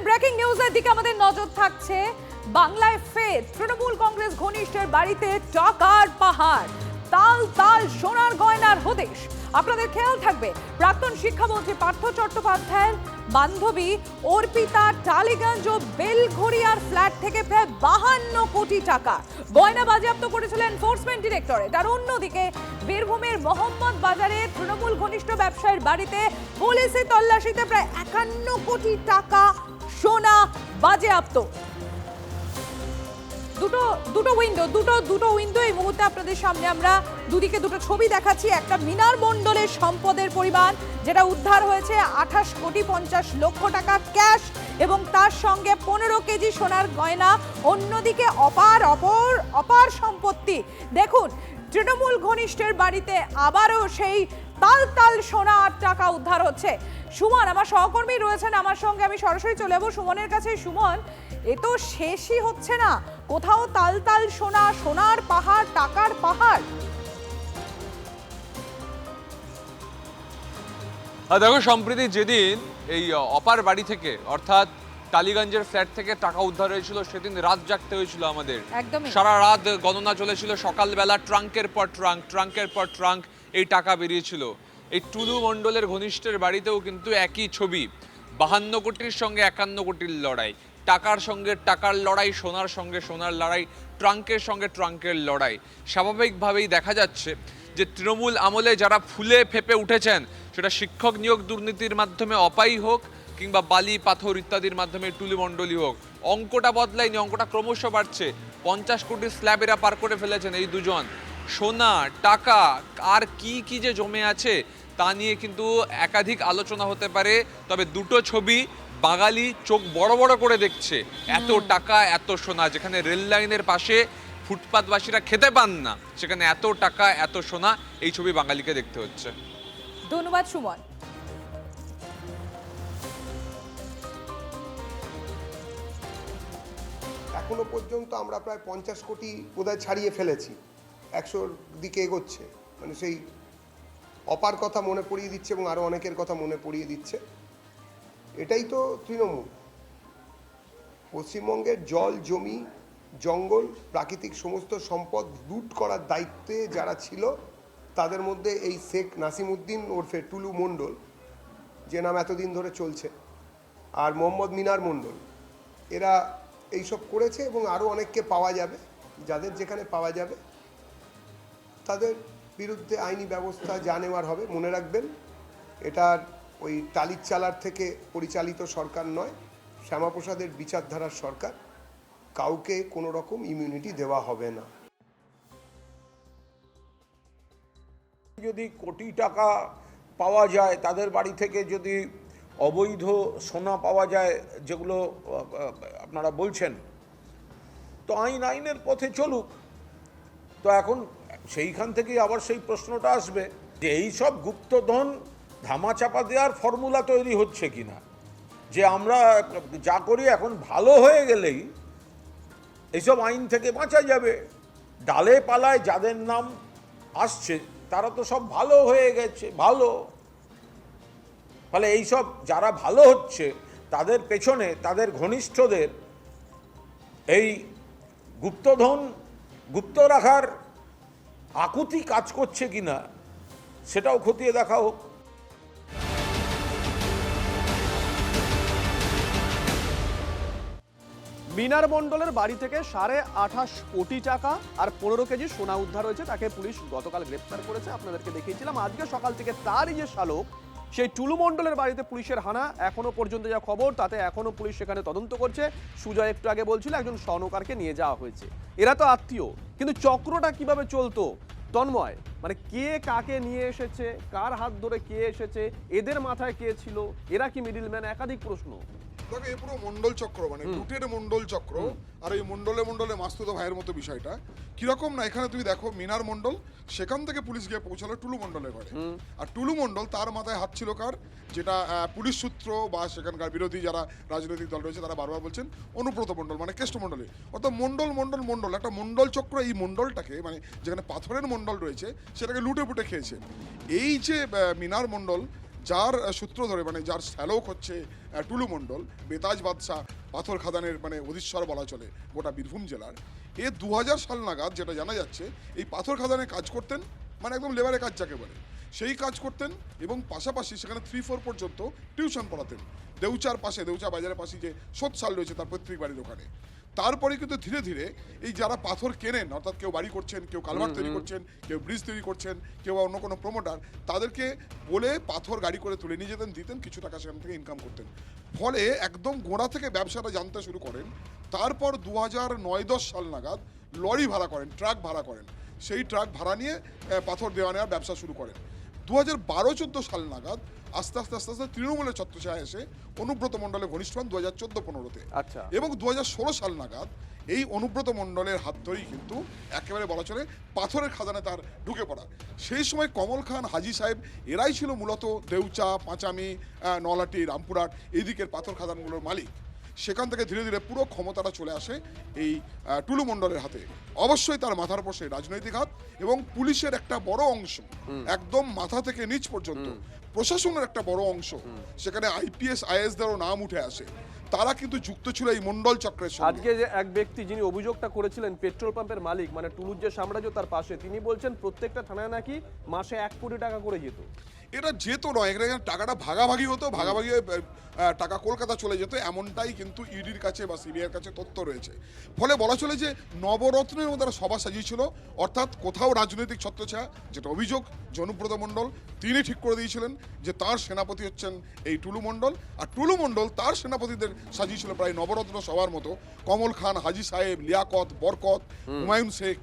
মুহূর্তে ব্রেকিং নিউজের দিকে আমাদের নজর থাকছে। বাংলায় ফের তৃণমূল কংগ্রেস ঘনিষ্ঠের বাড়িতে টাকার পাহাড়, তাল তাল সোনার গয়নার হদিশ। আপনাদের খেয়াল থাকবে, প্রাক্তন শিক্ষামন্ত্রী পার্থ চট্টোপাধ্যায়ের বান্ধবী অর্পিতা টালিগঞ্জ ও বেলঘড়িয়ার ফ্ল্যাট থেকে প্রায় 52 কোটি টাকা গয়না বাজেয়াপ্ত করেছিলেন এনফোর্সমেন্ট ডিরেক্টরেট। আর অন্যদিকে বীরভূমের মোহাম্মদ বাজারে তৃণমূল ঘনিষ্ঠ ব্যবসায়ীর বাড়িতে পুলিশি তল্লাশিতে প্রায় 51 কোটি টাকা সোনা বাজেয়াপ্ত। দুটো উইন্ডো এই মুহূর্তে আপনাদের সামনে আমরা দুদিকে দুটো ছবি দেখাচ্ছি। একটা মিনার মণ্ডলের সম্পদের পরিমাণ যেটা উদ্ধার হয়েছে 28 কোটি 50 লক্ষ টাকা ক্যাশ এবং তার সঙ্গে 15 কেজি সোনার গয়না। অন্যদিকে অপার সম্পত্তি। দেখুন, তৃণমূল ঘনিষ্ঠের বাড়িতে আবারও সেই তাল তাল সোনা আর টাকা উদ্ধার হচ্ছে। সুমন আমার সহকর্মী রয়েছেন আমার সঙ্গে, আমি সরাসরি চলে যাবো সুমনের কাছে। সুমন, এ তো শেষই হচ্ছে না, কোথাও তাল তাল সোনা, সোনার পাহাড়, টাকার পাহাড়। দেখো সম্প্রতি যেদিন এই অপার বাড়ি থেকে অর্থাৎ টালিগঞ্জের ফ্ল্যাট থেকে টাকা উদ্ধার হয়েছিল, সেদিন রাত জাগতে হয়েছিল আমাদের। সারা রাত গণনা চলেছিল, সকালবেলা ট্রাঙ্কের পর ট্রাঙ্ক এই টাকা বেরিয়েছিল। এই টুলু মণ্ডলের ঘনিষ্ঠের বাড়িতেও কিন্তু একই ছবি, 52 কোটির সঙ্গে 51 কোটির লড়াই, টাকার সঙ্গে টাকার লড়াই, সোনার সঙ্গে সোনার লড়াই, ট্রাঙ্কের সঙ্গে ট্রাঙ্কের লড়াই। স্বাভাবিকভাবেই দেখা যাচ্ছে যে তৃণমূল আমলে যারা ফুলে ফেপে উঠেছেন, সেটা শিক্ষক নিয়োগ দুর্নীতির মাধ্যমে অপাই হোক কিংবা বালি পাথর ইত্যাদির মাধ্যমে টুলু মণ্ডলই হোক, অঙ্কটা বদলায়নি, অঙ্কটা ক্রমশ বাড়ছে। 50 কোটির স্ল্যাব এরা পার করে ফেলেছেন এই দুজন। সোনা, টাকা আর কি যে জমে আছে তা নিয়ে কিন্তু একাধিক আলোচনা হতে পারে। তবে দুটো ছবি বাঙালি চোখ বড় বড় করে দেখছে। এত টাকা, এত সোনা, যেখানে রেল লাইনের পাশে ফুটপাতবাসীরা খেতে পান না, সেখানে এত টাকা, এত সোনা, এই ছবি বাঙালিকে দেখতে হচ্ছে। ধন্যবাদ সুমন। এখনো পর্যন্ত আমরা প্রায় 50 কোটি বোধহয় ছাড়িয়ে ফেলেছি, 100-র দিকে এগোচ্ছে। মানে সেই অপার কথা মনে পড়িয়ে দিচ্ছে এবং আরও অনেকের কথা মনে পড়িয়ে দিচ্ছে। এটাই তো তৃণমূল। পশ্চিমবঙ্গের জল, জমি, জঙ্গল, প্রাকৃতিক সমস্ত সম্পদ লুট করার দায়িত্বে যারা ছিল, তাদের মধ্যে এই শেখ নাসিমউদ্দিন ওরফে টুলু মণ্ডল, যে নাম এতদিন ধরে চলছে, আর মোহাম্মদ মিনার মণ্ডল, এরা এইসব করেছে এবং আরও অনেককে পাওয়া যাবে। যাদের যেখানে পাওয়া যাবে তাদের বিরুদ্ধে আইনি ব্যবস্থা যা নেওয়ার হবে। মনে রাখবেন, এটার ওই টালির চালার থেকে পরিচালিত সরকার নয়, শ্যামাপ্রসাদের বিচারধারার সরকার। কাউকে কোনো রকম ইমিউনিটি দেওয়া হবে না। যদি কোটি টাকা পাওয়া যায়, তাদের বাড়ি থেকে যদি অবৈধ সোনা পাওয়া যায়, যেগুলো আপনারা বলছেন, তো আইনের পথে চলুক। তো এখন সেইখান থেকেই আবার সেই প্রশ্নটা আসবে যে এই সব গুপ্তধন ধামাচাপা দেওয়ার ফর্মুলা তৈরি হচ্ছে কিনা, যে আমরা যা করি এখন ভালো হয়ে গেলেই এইসব আইন থেকে বাঁচা যাবে। ডালে পালায় যাদের নাম আসছে তারা তো সব ভালো হয়ে গেছে, ভালো। ফলে এইসব যারা ভালো হচ্ছে তাদের পেছনে তাদের ঘনিষ্ঠদের এই গুপ্তধন গুপ্ত রাখার আকুতি কাজ করছে কিনা, সেটাও খতিয়ে দেখা হোক। মিনার মণ্ডলের বাড়ি থেকে 28.5 কোটি টাকা আর 15 কেজি সোনা উদ্ধার হয়েছে। তাকে পুলিশ গতকাল গ্রেপ্তার করেছে, আপনাদেরকে দেখিয়েছিলাম। আজকে সকাল থেকে তারই যে শালক, সেই টুলু মণ্ডলের বাড়িতে পুলিশের হানা। এখনো পর্যন্ত যা খবর, তাতে এখনো পুলিশ সেখানে তদন্ত করছে। সুজয় একটু আগে বলছিল একজন স্বর্ণকারকে নিয়ে যাওয়া হয়েছে। এরা তো আত্মীয়, কিন্তু চক্রটা কিভাবে চলতো তন্ময়, মানে কে কাকে নিয়ে এসেছে, কার হাত ধরে কে এসেছে, এদের মাথায় কে ছিল, এরা কি মিডলম্যান, একাধিক প্রশ্ন। দেখো, এই পুরো মন্ডল চক্র, মানে লুটের মন্ডল চক্র। আর এই মন্ডলে মাস্তুতো ভাইয়ের মতো বিষয়টা কিরকম না, এখানে তুমি দেখো মিনার মন্ডল, সেখান থেকে পুলিশ গিয়ে পৌঁছালো টুলু মন্ডলের ঘরে। আর টুলু মন্ডল, তার মাথায় হাত ছিল কার, যেটা পুলিশ সূত্র বা সেখানকার বিরোধী যারা রাজনৈতিক দল রয়েছে তারা বারবার বলছেন, অনুব্রত মন্ডল, মানে কেষ্ট মন্ডলী। অর্থাৎ মন্ডল একটা মন্ডল চক্র এই মন্ডলটাকে, মানে যেখানে পাথরের মন্ডল রয়েছে, সেটাকে লুটে পুটে খেয়েছে। এই যে মিনার মন্ডল, যার সূত্র ধরে মানে যার শ্যালক হচ্ছে টুলু মণ্ডল, বেতাজ বাদশাহ পাথর খাদানের মানে অধীশ্বর বলা চলে গোটা বীরভূম জেলার। 2000 সাল নাগাদ যেটা জানা যাচ্ছে এই পাথর খাদানে কাজ করতেন, মানে একদম লেবারের কাজ যাকে বলে সেই কাজ করতেন, এবং পাশাপাশি সেখানে 3-4 পর্যন্ত টিউশন পড়াতেন দেউচার পাশে, দেউচা বাজারের পাশে যে সোৎসাল রয়েছে তার পৈতৃক বাড়ির ওখানে। তারপরে কিন্তু ধীরে ধীরে এই যারা পাথর কেনেন, অর্থাৎ কেউ বাড়ি করছেন, কেউ কালভার্ট তৈরি করছেন, কেউ ব্রিজ তৈরি করছেন, কেউ অন্য কোনো প্রমোটার, তাদেরকে বলে পাথর গাড়ি করে তুলে নিয়ে যেতেন, দিতেন, কিছু টাকা সেখান থেকে ইনকাম করতেন। ফলে একদম গোড়া থেকে ব্যবসাটা জানতে শুরু করেন। তারপর 2009-10 সাল নাগাদ লরি ভাড়া করেন, ট্রাক ভাড়া করেন, সেই ট্রাক ভাড়া নিয়ে পাথর দেওয়া নেওয়ার ব্যবসা শুরু করেন। 2012-14 সাল নাগাদ আস্তে আস্তে আস্তে আস্তে তৃণমূলের ছত্রছায়ায় এসে অনুব্রত মণ্ডলের ঘনিষ্ঠ হন 2014-15-তে। আচ্ছা। এবং 2016 সাল নাগাদ এই অনুব্রত মণ্ডলের হাত ধরেই কিন্তু একেবারে বলা চলে পাথরের খাদানে তার ঢুকে পড়া। সেই সময় কমল খান, হাজি সাহেব এরাই ছিল মূলত দেউচা, পাঁচামি, নলাটি, রামপুরহাট এই দিকের পাথর খাদানগুলোর মালিক। সেখান থেকে ধীরে ধীরে পুরো ক্ষমতাটা চলে আসে এই টুলু মণ্ডলের হাতে। অবশ্যই তার মাথার উপর সেই রাজনৈতিক হাত, এবং পুলিশের একটা বড় অংশ একদম মাথা থেকে নিচ পর্যন্ত, প্রশাসনের একটা বড় অংশ, সেখানে IPS IASদেরও নাম উঠে আসে, তারা কিন্তু যুক্ত ছিল এই মণ্ডল চক্রের সঙ্গে। আজকে যে এক ব্যক্তি যিনি অভিযোগটা করেছিলেন, পেট্রোল পাম্পের মালিক, মানে টুলুর যে সাম্রাজ্য তার পাশে, তিনি বলছেন প্রত্যেকটা থানায় নাকি মাসে 1 কোটি টাকা করে যেত। এটা যেত নয়, এখানে টাকাটা ভাগাভাগি হতো, ভাগাভাগি হয়ে টাকা কলকাতা চলে যেত, এমনটাই কিন্তু ইডির কাছে বা CBIর কাছে তথ্য রয়েছে। ফলে বলা চলে যে নবরত্নের মধ্যে তারা সভা সাজিয়েছিল, অর্থাৎ কোথাও রাজনৈতিক ছত্রছায়া, যেটা অভিযোগ অনুব্রত মণ্ডল তিনি ঠিক করে দিয়েছিলেন যে তার সেনাপতি হচ্ছেন এই টুলু মণ্ডল, আর টুলু মণ্ডল তার সেনাপতিদের সাজিয়েছিল প্রায় নবরত্ন সভার মতো, কমল খান, হাজি সাহেব, লিয়াকত, বরকত, হুমায়ুন শেখ,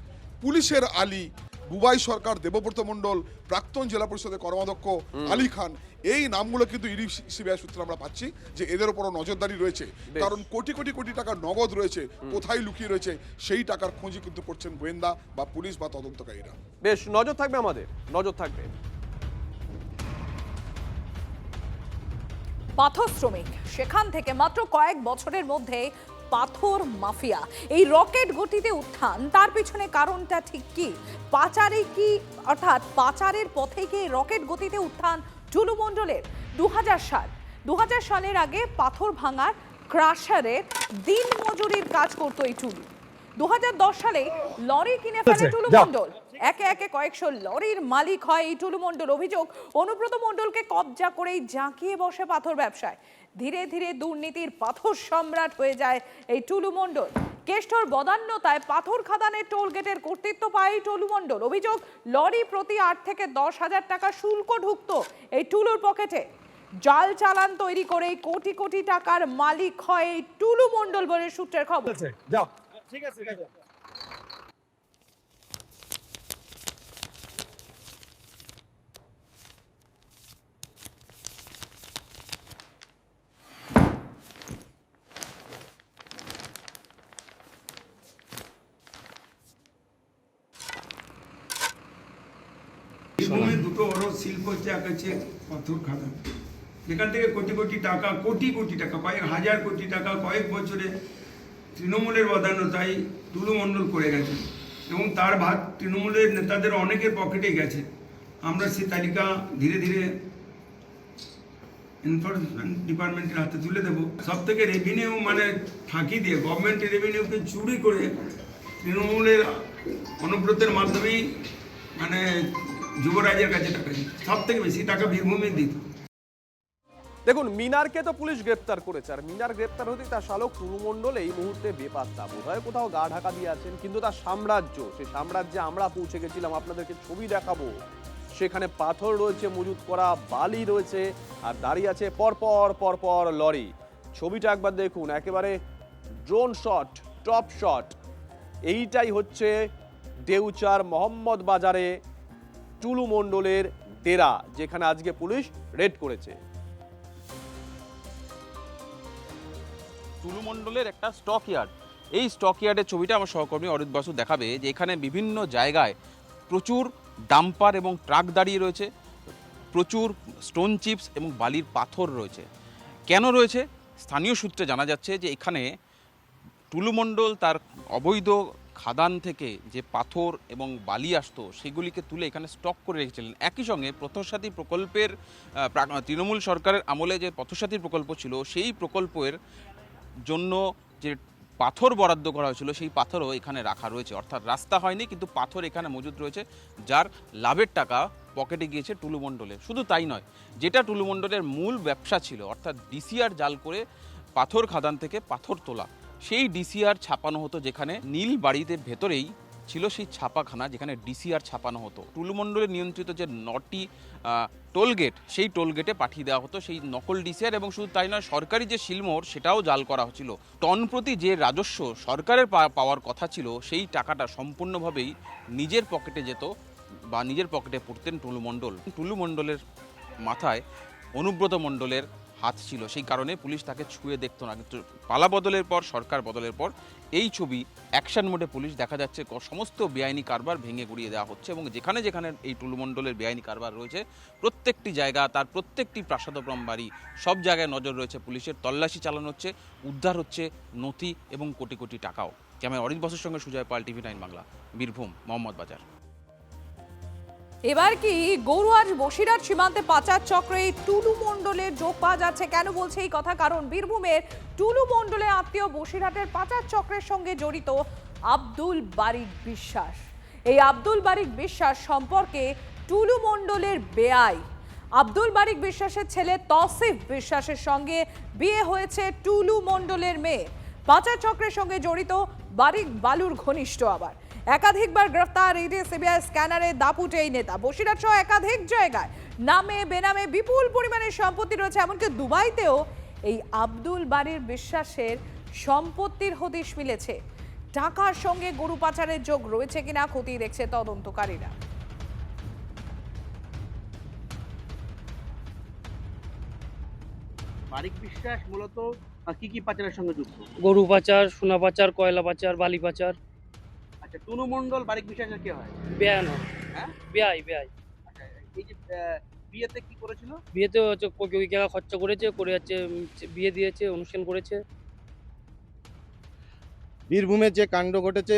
পুলিশের আলী, বুবাই সরকার, দেবব্রত মণ্ডল, প্রাক্তন জেলা পরিষদের কর্মাধ্যক্ষ আলী খান, এই নামগুলো কিন্তু ইডি CBI সূত্রে আমরা পাচ্ছি যে এদের উপরও নজরদারি রয়েছে। কারণ কোটি কোটি কোটি টাকার নগদ রয়েছে, কোথায় লুকিয়ে রয়েছে সেই টাকার খোঁজই কিন্তু করছেন গোয়েন্দা বা পুলিশ বা তদন্তকারীরা। বেশ, নজর থাকবে, আমাদের নজর থাকবে। পাথর শ্রমিক, সেখান থেকে মাত্র কয়েক বছরের মধ্যে পাথর মাফিয়া, এই রকেট গতিতে উত্থান, তার পিছনে কারণটা ঠিক কি? পাচারে কি, অর্থাৎ পাচারের পথে কি রকেট গতিতে উত্থান টুলু মণ্ডলের? 2000 সালের আগে পাথর ভাঙার ক্রাশারের দিন মজুরির কাজ করতো এই টুলু। 2010 সালে লরি কিনে ফেলে টুলু মণ্ডল, একে একে কয়েকশো লরির মালিক হয় এই টুলু মণ্ডল। অভিযোগ, অনুব্রত মণ্ডলকে কবজা করেই জাঁকিয়ে বসে পাথর ব্যবসায়। ধীরে ধীরে দুর্নীতির পাথর সম্রাট হয়ে যায় এই টুলু মণ্ডল। কেষ্টর বদান্যতায় পাথর খাদানের টোল গেটের কর্তৃত্ব পায় এই টুলু মণ্ডল। অভিযোগ, লরি প্রতি 8 থেকে 10 হাজার টাকা শুল্ক ঢুকতো এই টুলুর পকেটে। জাল চালান তৈরি করে কোটি কোটি টাকার মালিক হয় এই টুলু মণ্ডল বলে সূত্রের খবর। যাও, ঠিক আছে। বীরভূমে দুটো বড় শিল্প হচ্ছে পাথর খাদান, যেখান থেকে কোটি কোটি টাকা, কয়েক হাজার কোটি টাকা কয়েক বছরে তৃণমূলের বদান্যতায় টুলু মণ্ডল করে গেছে, এবং তার ভাগ তৃণমূলের নেতাদের অনেকের পকেটে গেছে। আমরা সেই তালিকা ধীরে ধীরে এনফোর্সমেন্ট ডিপার্টমেন্টের হাতে তুলে দেবো। সব থেকে রেভিনিউ মানে ফাঁকি দিয়ে, গভর্নমেন্টের রেভিনিউকে চুরি করে তৃণমূলের অনুব্রতের মাধ্যমেই মানে যুবরাজের কাছে টাকা দিত, সব থেকে বেশি টাকা বীরভূমে দিত। দেখুন, মিনারকে তো পুলিশ গ্রেপ্তার করেছে, আর মিনার গ্রেপ্তার হতেই তার শালক টুলু মণ্ডল এই মুহূর্তে বেপাত্তা, বোধহয় কোথাও গা ঢাকা দিয়ে আছেন। কিন্তু তার সাম্রাজ্য, সেই সাম্রাজ্যে আমরা পৌঁছে গেছিলাম, আপনাদেরকে ছবি দেখাবো। সেখানে পাথর রয়েছে মজুত করা, বালি রয়েছে, আর দাঁড়িয়ে আছে পরপর লরি। ছবিটা একবার দেখুন, একেবারে ড্রোন শট, টপ শট। এইটাই হচ্ছে দেউচার মোহাম্মদ বাজারে টুলু মণ্ডলের ডেরা, যেখানে আজকে পুলিশ রেড করেছে। টুলু মণ্ডলের একটা স্টক ইয়ার্ড, এই স্টক ইয়ার্ডের ছবিটা আমার সহকর্মী অরিত বাসু দেখাবে, যে এখানে বিভিন্ন জায়গায় প্রচুর ডাম্পার এবং ট্রাক দাঁড়িয়ে রয়েছে, প্রচুর স্টোন চিপস এবং বালির পাথর রয়েছে। কেন রয়েছে? স্থানীয় সূত্রে জানা যাচ্ছে যে এখানে টুলু মণ্ডল তার অবৈধ খাদান থেকে যে পাথর এবং বালি আসতো সেগুলিকে তুলে এখানে স্টক করে রেখেছিলেন। একই সঙ্গে পথসাথী প্রকল্পের তৃণমূল সরকারের আমলে যে পথসাথী প্রকল্প ছিল সেই প্রকল্পের জন্য যে পাথর বরাদ্দ করা হয়েছিল সেই পাথরও এখানে রাখা রয়েছে, অর্থাৎ রাস্তা হয়নি কিন্তু পাথর এখানে মজুদ রয়েছে, যার লাভের টাকা পকেটে গিয়েছে টুলু মণ্ডলের। শুধু তাই নয়, যেটা টুলু মণ্ডলের মূল ব্যবসা ছিল অর্থাৎ ডিসিআর জাল করে পাথর খাদান থেকে পাথর তোলা, সেই ডিসিআর ছাপানো হতো, যেখানে নীল বাড়িতে ভেতরেই ছিল সেই ছাপাখানা যেখানে ডিসিআর ছাপানো হতো। টুলু মণ্ডলের নিয়ন্ত্রিত যে 9টি টোলগেট, সেই টোলগেটে পাঠিয়ে দেওয়া হতো সেই নকল ডিসিআর, এবং শুধু তাই নয়, সরকারি যে শিলমোহর সেটাও জাল করা হচ্ছিল। টন প্রতি যে রাজস্ব সরকারের পাওয়ার কথা ছিল সেই টাকাটা সম্পূর্ণভাবেই নিজের পকেটে যেত বা নিজের পকেটে পড়তেন টুলু মণ্ডল। টুলু মণ্ডলের মাথায় অনুব্রত মণ্ডলের হাত ছিল, সেই কারণে পুলিশ তাকে ছুঁয়ে দেখতো না। কিন্তু পালা বদলের পর, সরকার বদলের পর এই ছবি অ্যাকশন মোডে পুলিশ দেখা যাচ্ছে সমস্ত বেআইনি কারবার ভেঙে গুড়িয়ে দেওয়া হচ্ছে, এবং যেখানে যেখানে এই টুলু মণ্ডলের বেআইনি কারবার রয়েছে প্রত্যেকটি জায়গা, তার প্রত্যেকটি প্রাসাদোপম বাড়ি, সব জায়গায় নজর রয়েছে পুলিশের, তল্লাশি চালানো হচ্ছে, উদ্ধার হচ্ছে নথি এবং কোটি কোটি টাকাও। ক্যামেরা অরিত বসুর সঙ্গে সুজয় পাল, TV9 বাংলা, বীরভূম, মোহাম্মদ বাজার। এবার কি গৌরহাট বসিরহাট সীমান্তে পাচার চক্রে টুলু মণ্ডলের যোগ পাওয়া যাচ্ছে? কেন বলছে এই কথা? কারণ বীরভূমের টুলু মণ্ডলের আত্মীয় বসিরহাটের পাচার চক্রের সঙ্গে জড়িত আব্দুল বারিক বিশ্বাস। এই আব্দুল বারিক বিশ্বাস সম্পর্কে টুলু মণ্ডলের বেয়াই আব্দুল বারিক বিশ্বাসের ছেলে তৌসিফ বিশ্বাসের সঙ্গে বিয়ে হয়েছে টুলু মণ্ডলের মেয়ে। পাচার চক্রের সঙ্গে জড়িত বারিক বালুর ঘনিষ্ঠ, আবার একাধিকবার গ্রেফতার ইডি সিবিআই স্ক্যানারে দাপুটে এই নেতা। বসিরহাট সহ একাধিক জায়গায় নামে বেনামে বিপুল পরিমাণের সম্পত্তি রয়েছে, এমনকি দুবাইতেও এই আব্দুল বারিক বিশ্বাসের সম্পত্তির হদিশ মিলেছে। টাকার সঙ্গে গরু পাচারের যোগ রয়েছে কিনা খতিয়ে দেখছে তদন্তকারীরা। বারিক বিশ্বাস মূলত কি পাচারের সঙ্গে যুক্ত? গরু পাচার, সোনা পাচার, কয়লা পাচার, বালি পাচার। আচ্ছা, টুনু মণ্ডল বারিক বিশ্বাসের কে হয়? বেয়াই না, হ্যাঁ বেয়াই বেয়াই। আচ্ছা, এই যে বিয়েতে কি করেছিল? বিয়েতে হচ্ছে কোটি কোটি টাকা খরচা করেছে, করে যাচ্ছে বিয়ে দিয়েছে, অনুষ্ঠান করেছে। বীরভূমের যে কাণ্ড ঘটেছে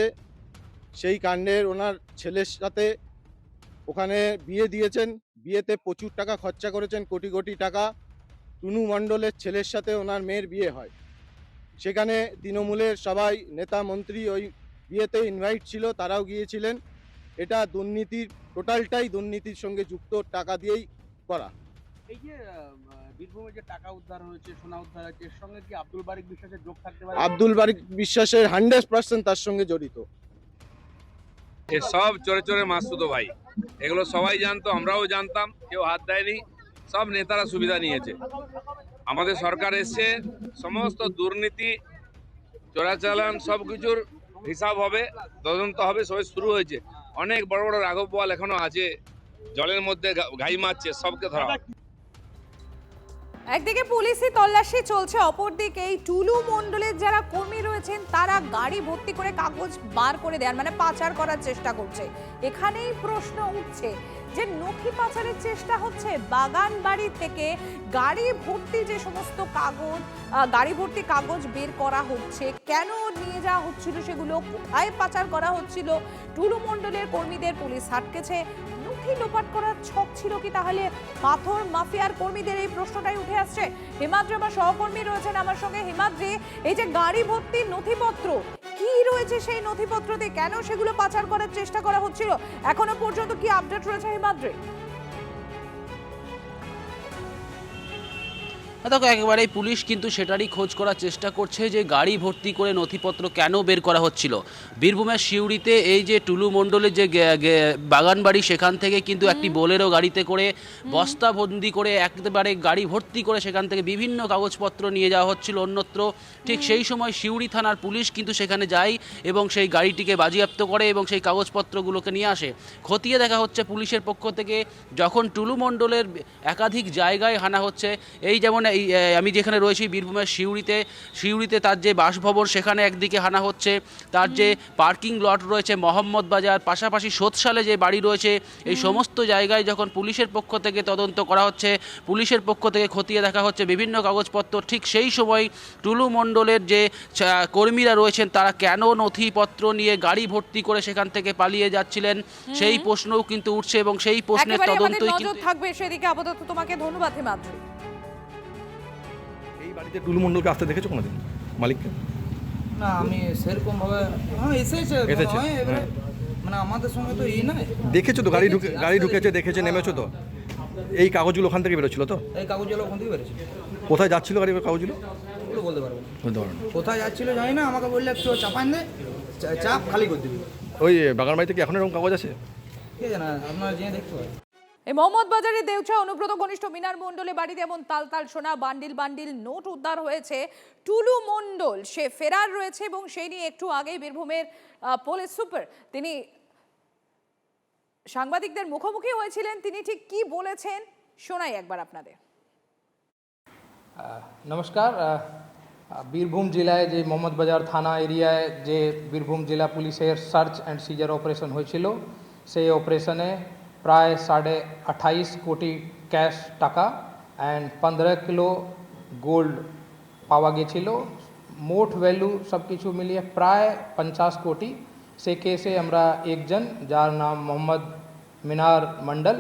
সেই কাণ্ডের ওনার ছেলের সাথে ওখানে বিয়ে দিয়েছেন, বিয়েতে প্রচুর টাকা খরচা করেছেন, কোটি কোটি টাকা। টুনু মণ্ডলের ছেলের সাথে ওনার মেয়ের বিয়ে হয়, সেখানে তৃণমূলের সবাই নেতা মন্ত্রী ওই বিয়েতে ইনভাইট ছিল, তারাও গিয়েছিলেন। এটা দুর্নীতির, টোটালটাই দুর্নীতির সঙ্গে যুক্ত, টাকা দিয়েই করা। এই যে বীরভূমে যে টাকা উদ্ধার হয়েছে, সোনা উদ্ধার হয়েছে, এর সঙ্গে কি আব্দুল বারিক বিশ্বাসের যোগ থাকতে পারে? আব্দুল বারিক বিশ্বাসের 100% তার সঙ্গে জড়িত। সব চোরে চোরে মাসুদ ভাই, এগুলো সবাই জানতো, আমরাও জানতাম, কেউ হাত দেয়নি, সব নেতারা সুবিধা নিয়েছে। আমাদের সরকার এসছে, সমস্ত দুর্নীতি চোরাচালান সব কিছুর হিসাব হবে, তদন্ত হবে, সবাই শুরু হয়েছে। অনেক বড় বড় রাঘব বোয়াল এখনো আছে জলের মধ্যে ঘাই মারছে, সবকে ধরা। একদিকে পুলিশি তল্লাশি চলছে, অপরদিকে এই টুলু মণ্ডলের যারা কর্মী রয়েছেন তারা গাড়ি ভর্তি করে কাগজ বার করে দেন, মানে পাচার করার চেষ্টা করছে। এখানেই প্রশ্ন উঠছে যে নথি পাচারের চেষ্টা হচ্ছে বাগান বাড়ি থেকে গাড়ি ভর্তি যে সমস্ত কাগজ, গাড়ি ভর্তি কাগজ বের করা হচ্ছে, কেন নিয়ে যাওয়া হচ্ছিল সেগুলো, কোথায় পাচার করা হচ্ছিল। টুলু মণ্ডলের কর্মীদের পুলিশ আটকেছে। নথি লোপাট করার ছক ছিল কি তাহলে পাথর মাফিয়ার কর্মীদের? এই প্রশ্নটাই উঠে আসছে। হিমাদ্রি আমার সহকর্মী রয়েছেন আমার সঙ্গে। হিমাদ্রি, এই যে গাড়ি ভর্তি নথিপত্র, কি রয়েছে সেই নথিপত্রতে, কেন সেগুলো পাচার করার চেষ্টা করা হচ্ছিল, এখনো পর্যন্ত কি আপডেট রয়েছে হিমাদ্রি? দেখো, একেবারেই পুলিশ কিন্তু সেটারই খোঁজ করার চেষ্টা করছে যে গাড়ি ভর্তি করে নথিপত্র কেন বের করা হচ্ছিল। বীরভূমের সিউড়িতে এই যে টুলু মণ্ডলের যে বাগান বাড়ি, সেখান থেকে কিন্তু একটি বোলেরো গাড়িতে করে বস্তাবন্দি করে একেবারে গাড়ি ভর্তি করে সেখান থেকে বিভিন্ন কাগজপত্র নিয়ে যাওয়া হচ্ছিল অন্যত্র। ঠিক সেই সময় সিউড়ি থানার পুলিশ কিন্তু সেখানে যায় এবং সেই গাড়িটিকে বাজেয়াপ্ত করে এবং সেই কাগজপত্রগুলোকে নিয়ে আসে। খতিয়ে দেখা হচ্ছে পুলিশের পক্ষ থেকে, যখন টুলু মণ্ডলের একাধিক জায়গায় হানা হচ্ছে, এই যেমন এই আমি যেখানে রয়েছি বীরভূমের সিউড়িতে তার যে বাসভবন সেখানে একদিকে হানা হচ্ছে, তার যে পার্কিং লট রয়েছে মোহাম্মদ বাজার, পাশাপাশি সোৎসালে যে বাড়ি রয়েছে, এই সমস্ত জায়গায় যখন পুলিশের পক্ষ থেকে তদন্ত করা হচ্ছে, পুলিশের পক্ষ থেকে খতিয়ে দেখা হচ্ছে বিভিন্ন কাগজপত্র, ঠিক সেই সময় টুলু মণ্ডলের যে কর্মীরা রয়েছেন তারা কেন নথিপত্র নিয়ে গাড়ি ভর্তি করে সেখান থেকে পালিয়ে যাচ্ছিলেন সেই প্রশ্নও কিন্তু উঠছে এবং সেই প্রশ্নের একেবারে আমাদের তদন্তই নজর কিন্তু থাকবে সেদিকে। আপাতত তোমাকে ধন্যবাদ হিমাদ্রি। এই বাড়িতে টুলু মণ্ডলকে আসতে দেখেছো কোনোদিন, মালিককে? না, আমি সেরকম ভাবে এসেছে এবারে মানে আমাদের সঙ্গে তো এই নয়। দেখেছো তো, গাড়ি ঢুকেছে দেখেছে, নেমেছো তো? এই কাগজগুলো ওখান থেকে বেরোচ্ছিল তো? এই কাগজগুলো ওখান থেকে বেরোচ্ছে। কোথায় যাচ্ছিল গাড়ির কাগজগুলো? ওগুলো বলতে পারবো না। বলতে পারো না। কোথায় যাচ্ছিল জানি না, আমাকে বললে একটু চাপান দে, চাপ খালি করে দিবি। ওই বাগান বাড়িতে কি এখন এরকম কাগজ আছে? কে জানা, আপনারা যেয়ে দেখতে পারেন। এই মোহাম্মদ বাজারে দেউচা অনুব্রত ঘনিষ্ঠ মিনার মণ্ডলের বাড়িতে এমন তাল সোনা, বান্ডিল নোট উদ্ধার হয়েছে। টুলু মণ্ডল সে ফেরার রয়েছে এবং সেই নিয়ে একটু আগেই বীরভূমের পুলিশ সুপার তিনি সাংবাদিকদের মুখোমুখি হয়েছিলেন। তিনি ঠিক কি বলেছেন শোনাই একবার আপনাদের। নমস্কার। বীরভূম জেলায় যে মোহাম্মদ বাজার থানা এরিয়ায় যে বীরভূম জেলা পুলিশের সার্চ অ্যান্ড সিজার অপারেশন হয়েছিল, সেই অপারেশনে প্রায় 28.5 কোটি ক্যাশ টাকা অ্যান্ড 15 কিলো গোল্ড পাওয়া গেছিল। মোট ভ্যালু সব কিছু মিলিয়ে প্রায় 50 কোটি। সে কেসে আমরা একজন যার নাম মোহাম্মদ মিনার মণ্ডল,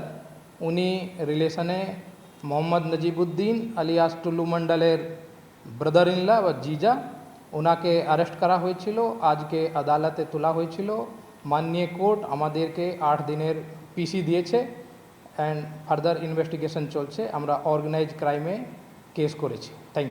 উনি রিলেশনে মোহাম্মদ নজিবুদ্দিন আলিয়াস টুলু মণ্ডলের ব্রাদার ইনলা বা জিজা, ওনাকে অ্যারেস্ট করা হয়েছিল, আজকে আদালতে তোলা হয়েছিল। মাননীয় কোর্ট আমাদেরকে 8 দিনের পিসি দিয়েছে অ্যান্ড ফার্দার ইনভেস্টিগেশন চলছে। আমরা অর্গানাইজ ক্রাইমে কেস করেছি। Thank you.